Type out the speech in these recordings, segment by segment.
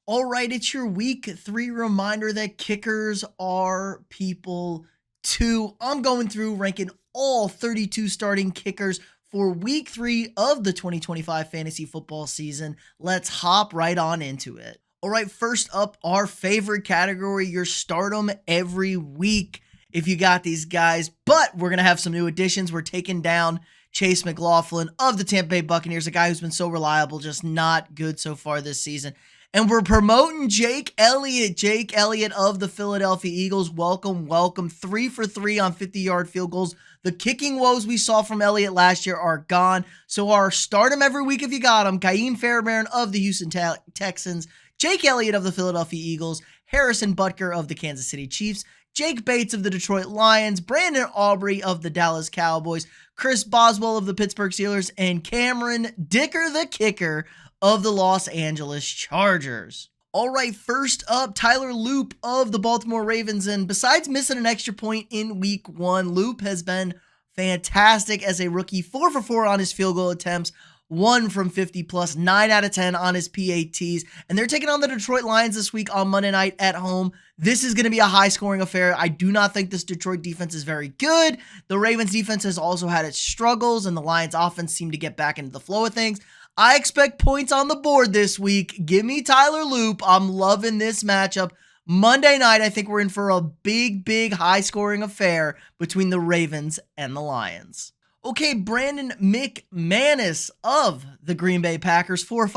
All right, it's your week 3 reminder that kickers are people too. I'm going through ranking all 32 starting kickers for week 3 of the 2025 fantasy football season. Let's hop right on into it. All right, first up, our favorite category, your start 'em every week if you got these guys. But we're going to have some new additions. We're taking down Chase McLaughlin of the Tampa Bay Buccaneers, a guy who's been so reliable, just not good so far this season. And we're promoting Jake Elliott of the Philadelphia Eagles. Welcome. 3 for 3 on 50-yard field goals. The kicking woes we saw from Elliott last year are gone. So our start him every week if you got him. Ka'im Fairbairn of the Houston Texans. Jake Elliott of the Philadelphia Eagles. Harrison Butker of the Kansas City Chiefs. Jake Bates of the Detroit Lions. Brandon Aubrey of the Dallas Cowboys. Chris Boswell of the Pittsburgh Steelers. And Cameron Dicker the Kicker of the Los Angeles Chargers. All right, first up, Tyler Loop of the Baltimore Ravens. And besides missing an extra point in week 1, Loop has been fantastic as a rookie. 4 for 4 on his field goal attempts, 1 from 50 plus, 9 out of 10 on his PATs. And they're taking on the Detroit Lions this week on Monday night at home. This is going to be a high-scoring affair. I do not think this Detroit defense is very good. The Ravens defense has also had its struggles, and the Lions offense seem to get back into the flow of things. I expect points on the board this week. Give me Tyler Loop. I'm loving this matchup. Monday night, I think we're in for a big, high-scoring affair between the Ravens and the Lions. Okay, Brandon McManus of the Green Bay Packers, 4 of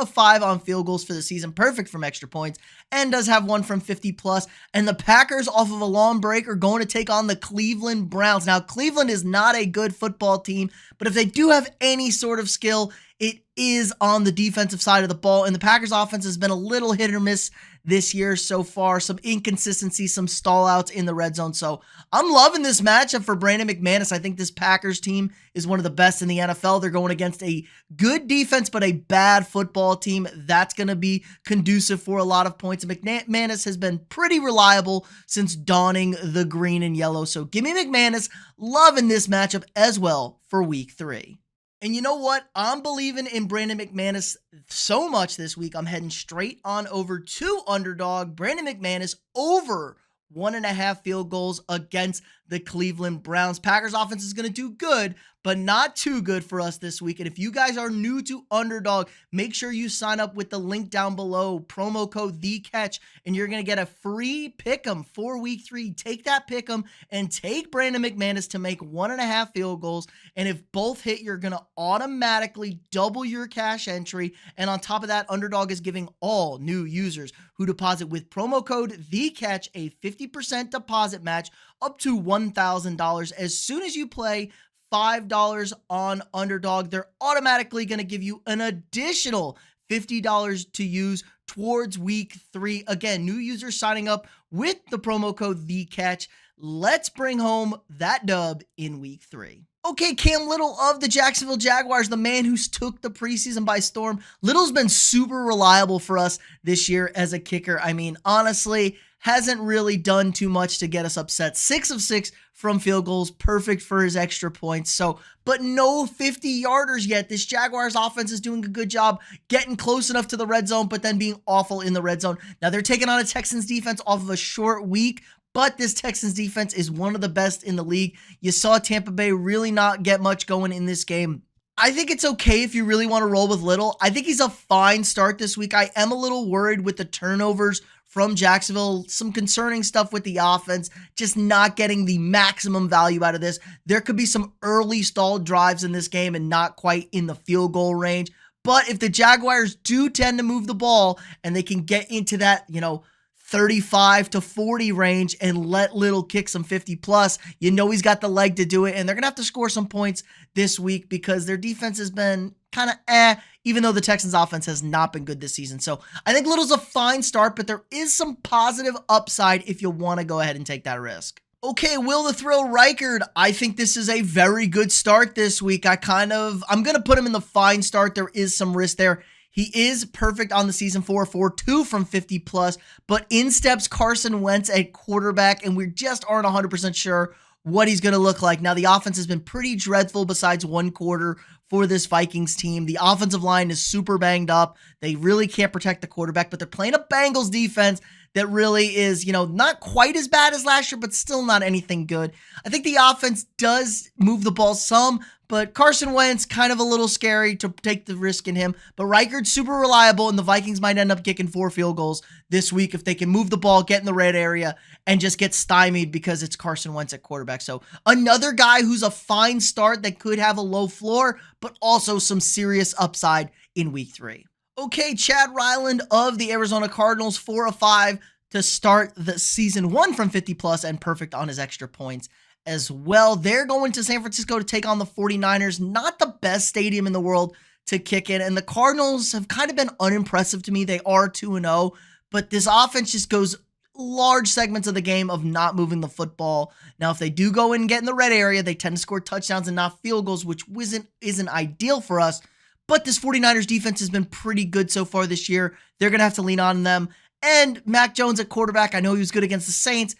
5 on field goals for the season, perfect from extra points, and does have 1 from 50 plus. And the Packers, off of a long break, are going to take on the Cleveland Browns. Now, Cleveland is not a good football team, but if they do have any sort of skill, it is on the defensive side of the ball. And the Packers offense has been a little hit or miss this year so far. Some inconsistency, some stall outs in the red zone. So I'm loving this matchup for Brandon McManus. I think this Packers team is one of the best in the NFL. They're going against a good defense, but a bad football team. That's going to be conducive for a lot of points. And McManus has been pretty reliable since donning the green and yellow. So give me McManus. Loving this matchup as well for week 3. And you know what? I'm believing in Brandon McManus so much this week. I'm heading straight on over to Underdog. Brandon McManus over 1.5 field goals against the Cleveland Browns. Packers offense is going to do good, but not too good for us this week. And if you guys are new to Underdog, make sure you sign up with the link down below, promo code THECATCH, and you're going to get a free pick 'em for week 3. Take that pick 'em and take Brandon McManus to make 1.5 field goals. And if both hit, you're going to automatically double your cash entry. And on top of that, Underdog is giving all new users who deposit with promo code THECATCH a 50% deposit match up to $1,000 as soon as you play $5 on Underdog. They're automatically going to give you an additional $50 to use towards week 3. Again, new users signing up with the promo code THECATCH. Let's bring home that dub in week 3. Okay, Cam Little of the Jacksonville Jaguars, the man who took the preseason by storm. Little's been super reliable for us this year as a kicker. I mean, honestly, hasn't really done too much to get us upset. 6 of 6 from field goals, perfect for his extra points. So, but no 50-yarders yet. This Jaguars offense is doing a good job getting close enough to the red zone, but then being awful in the red zone. Now they're taking on a Texans defense off of a short week, but this Texans defense is one of the best in the league. You saw Tampa Bay really not get much going in this game. I think it's okay if you really want to roll with Little. I think he's a fine start this week. I am a little worried with the turnovers from Jacksonville, some concerning stuff with the offense, just not getting the maximum value out of this. There could be some early stalled drives in this game and not quite in the field goal range. But if the Jaguars do tend to move the ball and they can get into that, 35 to 40 range and let Little kick some 50 plus, he's got the leg to do it. And they're going to have to score some points this week because their defense has been kind of even though the Texans offense has not been good this season. So I think Little's a fine start, but there is some positive upside if you want to go ahead and take that risk. Okay, Will the Thrill Reichard. I think this is a very good start this week. I'm going to put him in the fine start. There is some risk there. He is perfect on the season 4-4, 2 from 50 plus, but in steps Carson Wentz at quarterback, and we just aren't 100% sure what he's going to look like. Now, the offense has been pretty dreadful besides one quarter for this Vikings team. The offensive line is super banged up. They really can't protect the quarterback, but they're playing a Bengals defense that really is, not quite as bad as last year, but still not anything good. I think the offense does move the ball some, but Carson Wentz, kind of a little scary to take the risk in him. But Reichard's super reliable, and the Vikings might end up kicking 4 field goals this week if they can move the ball, get in the red area, and just get stymied because it's Carson Wentz at quarterback. So another guy who's a fine start that could have a low floor, but also some serious upside in week 3. Okay, Chad Ryland of the Arizona Cardinals, 4 of 5 to start the season, 1 from 50 plus and perfect on his extra points as well. They're going to San Francisco to take on the 49ers. Not the best stadium in the world to kick in, and the Cardinals have kind of been unimpressive to me. They are 2-0, but this offense just goes large segments of the game of not moving the football. Now, if they do go in and get in the red area, they tend to score touchdowns and not field goals, which isn't ideal for us. But this 49ers defense has been pretty good so far this year. They're going to have to lean on them. And Mac Jones at quarterback, I know he was good against the Saints.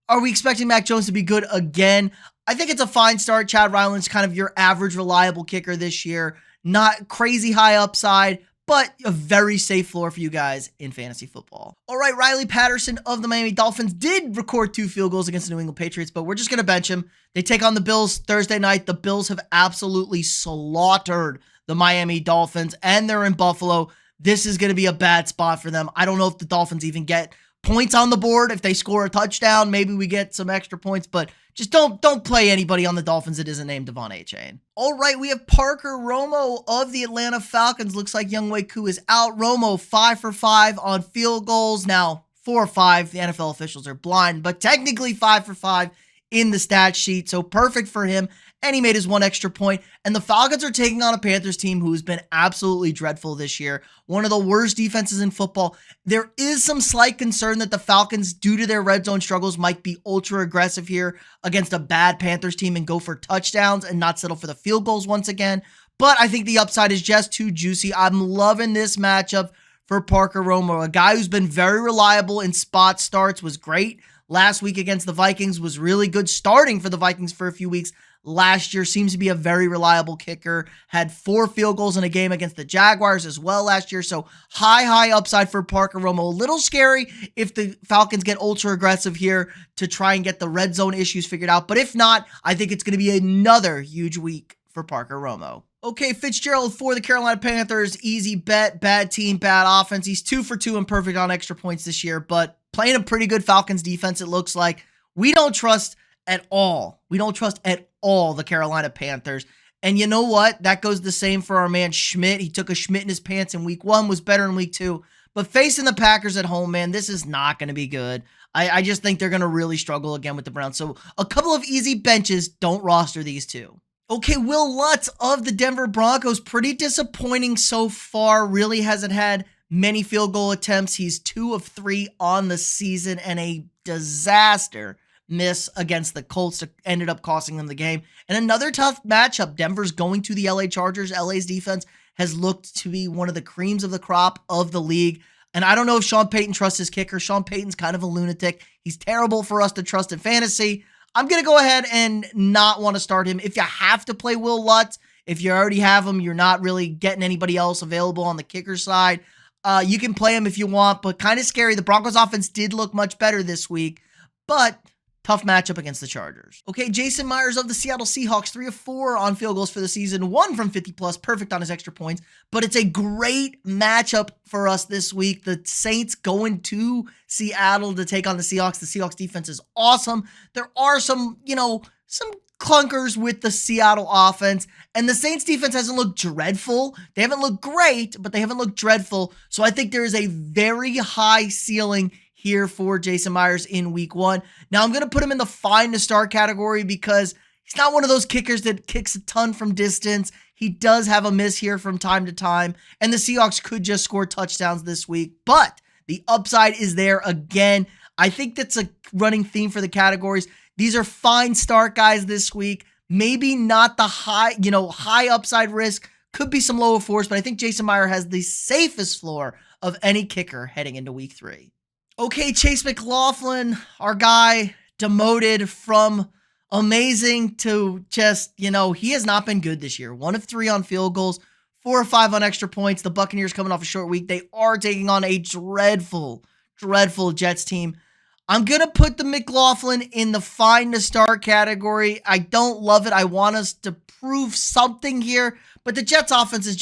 Are we expecting Mac Jones to be good again? I think it's a fine start. Chad Ryland's kind of your average reliable kicker this year. Not crazy high upside, but a very safe floor for you guys in fantasy football. All right, Riley Patterson of the Miami Dolphins did record 2 field goals against the New England Patriots, but we're just going to bench him. They take on the Bills Thursday night. The Bills have absolutely slaughtered the Miami Dolphins, and they're in Buffalo. This is going to be a bad spot for them. I don't know if the Dolphins even get points on the board. If they score a touchdown, maybe we get some extra points, but just don't play anybody on the Dolphins that isn't named Devon Achane. All right, we have Parker Romo of the Atlanta Falcons. Looks like Younghoe Koo is out. Romo 5 for 5 on field goals. Now 4 or 5. The NFL officials are blind, but technically 5 for 5 in the stat sheet. So perfect for him. And he made his 1 extra point. And the Falcons are taking on a Panthers team who's been absolutely dreadful this year. One of the worst defenses in football. There is some slight concern that the Falcons, due to their red zone struggles, might be ultra aggressive here against a bad Panthers team and go for touchdowns and not settle for the field goals once again. But I think the upside is just too juicy. I'm loving this matchup for Parker Romo, a guy who's been very reliable in spot starts, was great last week against the Vikings, was really good starting for the Vikings for a few weeks last year, seems to be a very reliable kicker, had 4 field goals in a game against the Jaguars as well last year, so high upside for Parker Romo. A little scary if the Falcons get ultra aggressive here to try and get the red zone issues figured out, but if not, I think it's going to be another huge week for Parker Romo. Okay, Fitzgerald for the Carolina Panthers, easy bet, bad team, bad offense. He's 2 for 2 and perfect on extra points this year, but playing a pretty good Falcons defense, it looks like. We don't trust at all. We don't trust at all the Carolina Panthers. And you know what? That goes the same for our man Szmyt. He took a Szmyt in his pants in week 1, was better in week 2. But facing the Packers at home, man, this is not going to be good. I just think they're going to really struggle again with the Browns. So a couple of easy benches. Don't roster these two. Okay, Will Lutz of the Denver Broncos, pretty disappointing so far. Really hasn't had many field goal attempts. He's 2 of 3 on the season and a disaster miss against the Colts that ended up costing them the game. And another tough matchup. Denver's going to the LA Chargers. LA's defense has looked to be one of the creams of the crop of the league. And I don't know if Sean Payton trusts his kicker. Sean Payton's kind of a lunatic. He's terrible for us to trust in fantasy. I'm going to go ahead and not want to start him. If you have to play Will Lutz, if you already have him, you're not really getting anybody else available on the kicker side. You can play him if you want, but kind of scary. The Broncos offense did look much better this week, but tough matchup against the Chargers. Okay, Jason Myers of the Seattle Seahawks, 3 of 4 on field goals for the season, 1 from 50 plus, perfect on his extra points, but it's a great matchup for us this week. The Saints going to Seattle to take on the Seahawks. The Seahawks defense is awesome. There are some clunkers with the Seattle offense, and the Saints defense hasn't looked dreadful. They haven't looked great, but they haven't looked dreadful. So I think there is a very high ceiling here for Jason Myers in week 1. Now I'm going to put him in the fine to start category because he's not one of those kickers that kicks a ton from distance. He does have a miss here from time to time, and the Seahawks could just score touchdowns this week, but the upside is there again. I think that's a running theme for the categories. These are fine start guys this week. Maybe not the high upside risk. Could be some lower floors, but I think Jason Myers has the safest floor of any kicker heading into week 3. Okay, Chase McLaughlin, our guy, demoted from amazing to just, he has not been good this year. 1 of 3 on field goals, 4 or 5 on extra points. The Buccaneers coming off a short week. They are taking on a dreadful Jets team. I'm going to put the McLaughlin in the fine to start category. I don't love it. I want us to prove something here, but the Jets defense is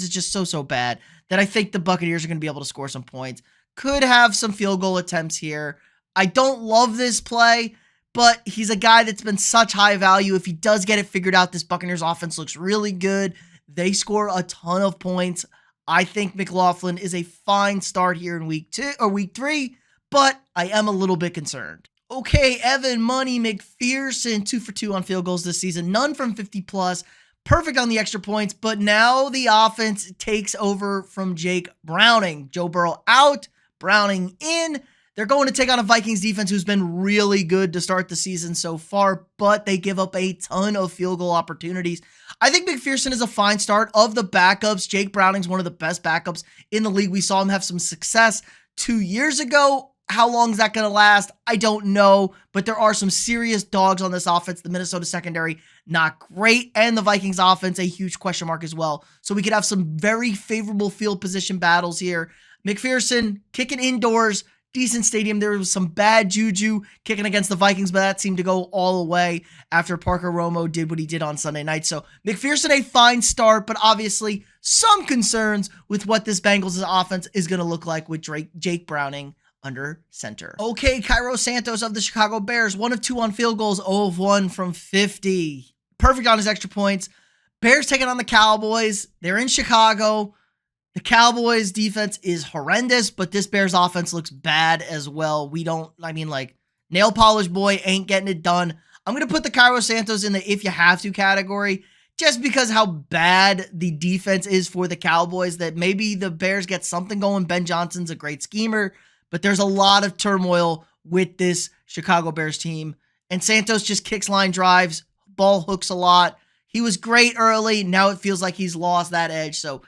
just so bad that I think the Buccaneers are going to be able to score some points. Could have some field goal attempts here. I don't love this play, but he's a guy that's been such high value. If he does get it figured out, this Buccaneers offense looks really good. They score a ton of points. I think McLaughlin is a fine start here in week 3, but I am a little bit concerned. Okay, Evan Money McPherson, 2 for 2 on field goals this season. None from 50 plus. Perfect on the extra points, but now the offense takes over from Jake Browning. Joe Burrow out, Browning in. They're going to take on a Vikings defense who's been really good to start the season so far, but they give up a ton of field goal opportunities. I think McPherson is a fine start. Of the backups, Jake Browning's one of the best backups in the league. We saw him have some success 2 years ago. How long is that going to last? I don't know, but there are some serious dogs on this offense. The Minnesota secondary, not great, and the Vikings offense, a huge question mark as well. So we could have some very favorable field position battles here. McPherson kicking indoors, decent stadium. There was some bad juju kicking against the Vikings, but that seemed to go all away after Parker Romo did what he did on Sunday night. So McPherson, a fine start, but obviously some concerns with what this Bengals offense is going to look like with Jake Browning under center. Okay, Santos of the Chicago Bears, 1 of 2 on field goals, 0 of 1 from 50. Perfect on his extra points. Bears taking on the Cowboys. They're in Chicago. The Cowboys defense is horrendous, but this Bears offense looks bad as well. Nail polish boy ain't getting it done. I'm going to put the Santos in the if you have to category, just because how bad the defense is for the Cowboys, that maybe the Bears get something going. Ben Johnson's a great schemer, but there's a lot of turmoil with this Chicago Bears team. And Santos just kicks line drives, ball hooks a lot. He was great early. Now it feels like he's lost that edge. So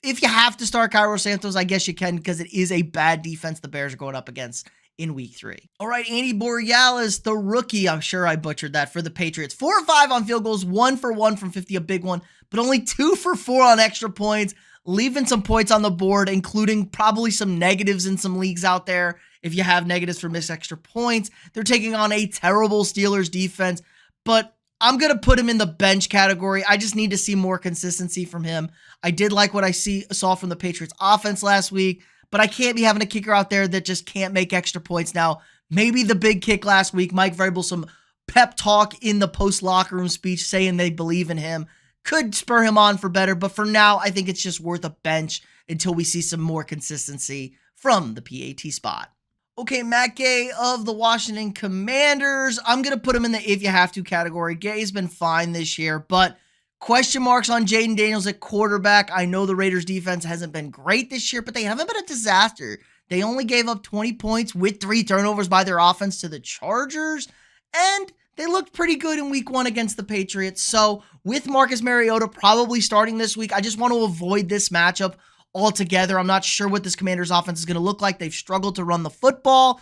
if you have to start Santos, I guess you can, because it is a bad defense the Bears are going up against in week 3. All right, Andy Borregales, the rookie. I'm sure I butchered that for the Patriots. 4 or 5 on field goals, 1 for 1 from 50, a big one, but only 2 for 4 on extra points, leaving some points on the board, including probably some negatives in some leagues out there. If you have negatives for missed extra points, they're taking on a terrible Steelers defense, but I'm going to put him in the bench category. I just need to see more consistency from him. I did like what I saw from the Patriots offense last week, but I can't be having a kicker out there that just can't make extra points. Now, maybe the big kick last week, Mike Vrabel, some pep talk in the post locker room speech saying they believe in him, could spur him on for better. But for now, I think it's just worth a bench until we see some more consistency from the PAT spot. Okay, Matt Gay of the Washington Commanders. I'm going to put him in the if you have to category. Gay's been fine this year, but question marks on Jaden Daniels at quarterback. I know the Raiders defense hasn't been great this year, but they haven't been a disaster. They only gave up 20 points with 3 turnovers by their offense to the Chargers, and they looked pretty good in week 1 against the Patriots. So with Marcus Mariota probably starting this week, I just want to avoid this matchup altogether. I'm not sure what this Commanders offense is going to look like. They've struggled to run the football.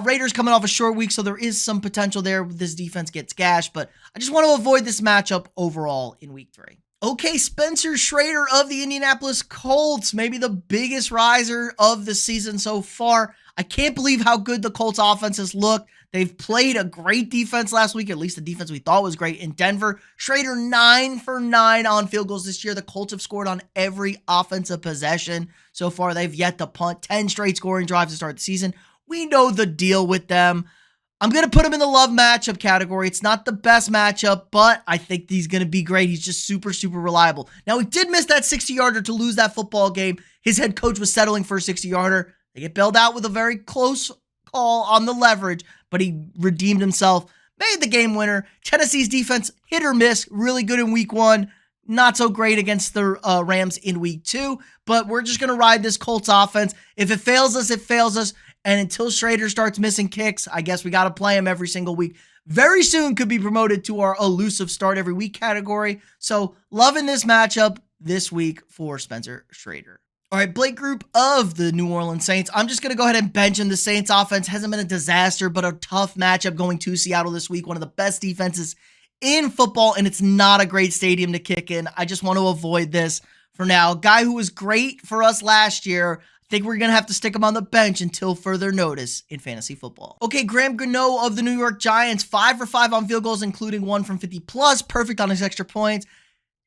Raiders coming off a short week, so there is some potential there. This defense gets gashed, but I just want to avoid this matchup overall in week 3. Okay, Spencer Shrader of the Indianapolis Colts, maybe the biggest riser of the season so far. I can't believe how good the Colts offense has looked. They've played a great defense last week, at least the defense we thought was great in Denver. Shrader 9 for 9 on field goals this year. The Colts have scored on every offensive possession so far. They've yet to punt. 10 straight scoring drives to start the season. We know the deal with them. I'm going to put him in the love matchup category. It's not the best matchup, but I think he's going to be great. He's just super, super reliable. Now, he did miss that 60-yarder to lose that football game. His head coach was settling for a 60-yarder. They get bailed out with a very close call on the leverage, but he redeemed himself, made the game winner. Tennessee's defense, hit or miss, really good in week 1. Not so great against the Rams in week 2, but we're just going to ride this Colts offense. If it fails us, it fails us. And until Shrader starts missing kicks, I guess we got to play him every single week. Very soon could be promoted to our elusive start every week category. So loving this matchup this week for Spencer Shrader. All right, Blake Grupe of the New Orleans Saints. I'm just going to go ahead and bench him. The Saints offense hasn't been a disaster, but a tough matchup going to Seattle this week. One of the best defenses in football, and it's not a great stadium to kick in. I just want to avoid this for now. Guy who was great for us last year. I think we're going to have to stick him on the bench until further notice in fantasy football. Okay, Gano of the New York Giants, 5 for 5 on field goals, including 1 from 50 plus. Perfect on his extra points.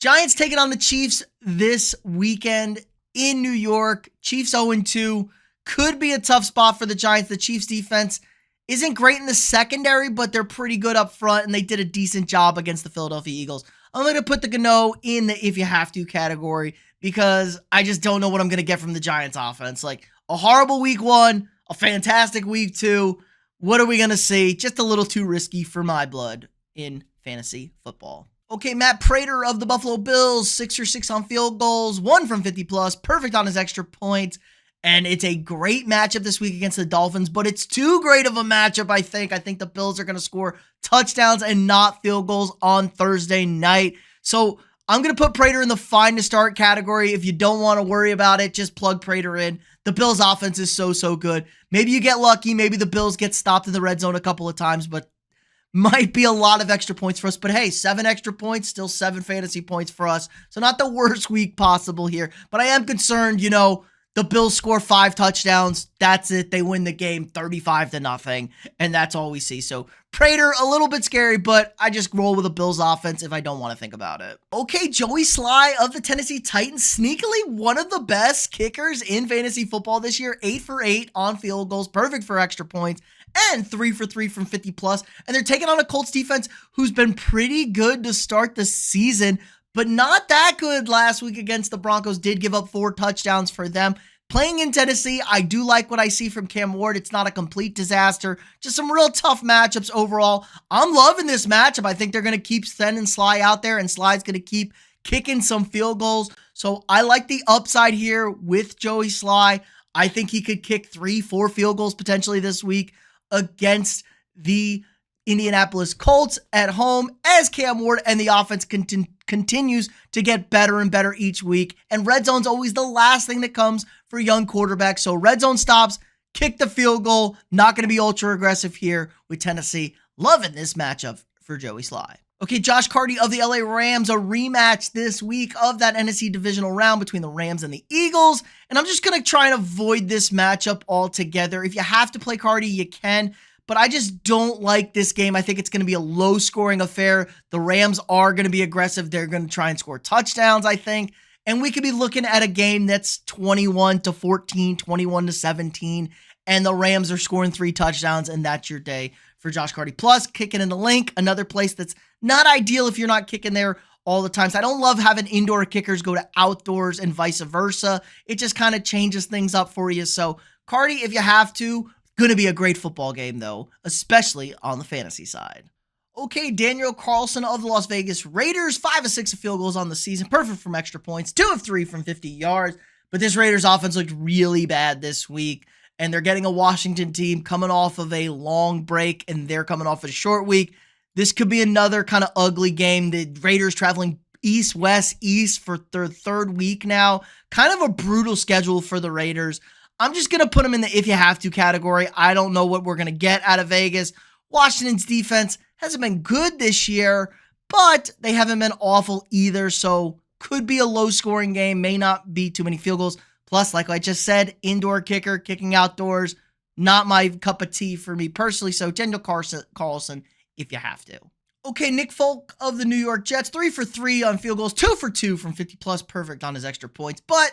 Giants taking on the Chiefs this weekend in New York. Chiefs 0-2. Could be a tough spot for the Giants. The Chiefs defense isn't great in the secondary, but they're pretty good up front, and they did a decent job against the Philadelphia Eagles. I'm going to put the Gano in the if you have to category because I just don't know what I'm going to get from the Giants offense. Like a horrible week 1, a fantastic week 2. What are we going to see? Just a little too risky for my blood in fantasy football. Okay, Prater of the Buffalo Bills, 6 for 6 on field goals, 1 from 50 plus, perfect on his extra points. And it's a great matchup this week against the Dolphins, but it's too great of a matchup, I think. I think the Bills are going to score touchdowns and not field goals on Thursday night. So I'm going to put Prater in the fine to start category. If you don't want to worry about it, just plug Prater in. The Bills offense is so good. Maybe you get lucky. Maybe the Bills get stopped in the red zone a couple of times, but might be a lot of extra points for us. But hey, 7 extra points, still 7 fantasy points for us. So not the worst week possible here. But I am concerned, the Bills score 5 touchdowns. That's it. They win the game 35-0. And that's all we see. So Prater, a little bit scary, but I just roll with the Bills offense if I don't want to think about it. Okay, Slye of the Tennessee Titans, sneakily one of the best kickers in fantasy football this year. 8 for 8 on field goals, perfect for extra points, and 3 for 3 from 50 plus. And they're taking on a Colts defense who's been pretty good to start the season, but not that good last week against the Broncos. Did give up 4 touchdowns for them. Playing in Tennessee, I do like what I see from Cam Ward. It's not a complete disaster. Just some real tough matchups overall. I'm loving this matchup. I think they're going to keep sending Slye out there, and Slye's going to keep kicking some field goals. So I like the upside here with Slye. I think he could kick 3-4 field goals potentially this week against the Indianapolis Colts at home as Cam Ward and the offense continues to get better and better each week. And red zone's always the last thing that comes for young quarterbacks. So red zone stops, kick the field goal. Not going to be ultra aggressive here with Tennessee. Loving this matchup for Slye. Okay, Karty of the LA Rams, a rematch this week of that NFC divisional round between the Rams and the Eagles. And I'm just going to try and avoid this matchup altogether. If you have to play Karty, you can. But I just don't like this game. I think it's going to be a low-scoring affair. The Rams are going to be aggressive. They're going to try and score touchdowns, I think. And we could be looking at a game that's 21-14, 21-17, and the Rams are scoring 3 touchdowns, and that's your day for Karty. Plus, kicking in the link, another place that's not ideal if you're not kicking there all the time. So I don't love having indoor kickers go to outdoors and vice versa. It just kind of changes things up for you. So Karty, if you have to, going to be a great football game, though, especially on the fantasy side. Okay, Carlson of the Las Vegas Raiders, 5 of 6 field goals on the season, perfect from extra points, 2 of 3 from 50 yards. But this Raiders offense looked really bad this week, and they're getting a Washington team coming off of a long break, and they're coming off a short week. This could be another kind of ugly game. The Raiders traveling east, west, east for their 3rd week now. Kind of a brutal schedule for the Raiders. I'm just going to put them in the if you have to category. I don't know what we're going to get out of Vegas. Washington's defense hasn't been good this year, but they haven't been awful either. So could be a low-scoring game. May not be too many field goals. Plus, like I just said, indoor kicker, kicking outdoors, not my cup of tea for me personally. So Carlson, if you have to. Okay, Nick Folk of the New York Jets, 3 for 3 on field goals, 2 for 2 from 50 plus, perfect on his extra points. But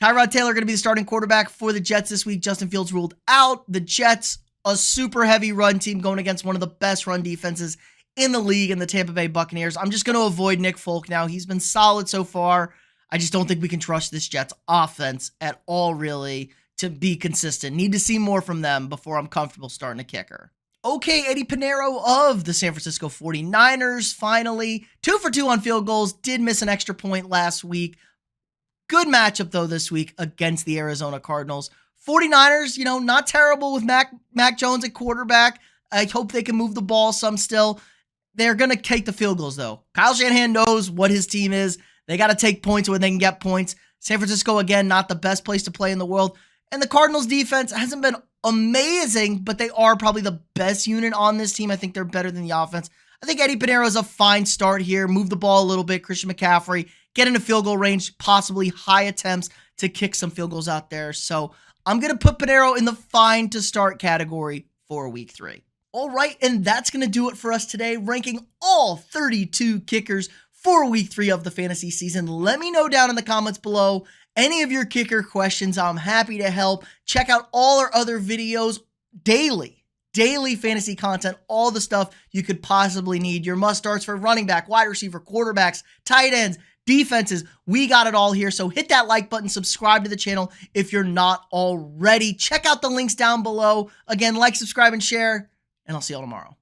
Tyrod Taylor going to be the starting quarterback for the Jets this week. Justin Fields ruled out. The Jets, a super heavy run team going against one of the best run defenses in the league in the Tampa Bay Buccaneers. I'm just going to avoid Nick Folk now. He's been solid so far. I just don't think we can trust this Jets offense at all, really, to be consistent. Need to see more from them before I'm comfortable starting a kicker. Okay, Pinerio of the San Francisco 49ers, finally. 2 for 2 on field goals. Did miss an extra point last week. Good matchup, though, this week against the Arizona Cardinals. 49ers, not terrible with Mac Jones at quarterback. I hope they can move the ball some still. They're going to take the field goals, though. Kyle Shanahan knows what his team is. They got to take points when they can get points. San Francisco, again, not the best place to play in the world. And the Cardinals defense hasn't been amazing, but they are probably the best unit on this team. I think they're better than the offense. I think Eddie Pineiro is a fine start here. Move the ball a little bit. Christian McCaffrey, get into field goal range, possibly high attempts to kick some field goals out there. So I'm going to put Pineiro in the fine to start category for week 3. All right, and that's going to do it for us today, ranking all 32 kickers for week 3 of the fantasy season. Let me know down in the comments below any of your kicker questions. I'm happy to help. Check out all our other videos, daily fantasy content, all the stuff you could possibly need. Your must-starts for running back, wide receiver, quarterbacks, tight ends, defenses. We got it all here. So hit that like button, subscribe to the channel if you're not already. Check out the links down below. Again, like, subscribe, and share, and I'll see y'all tomorrow.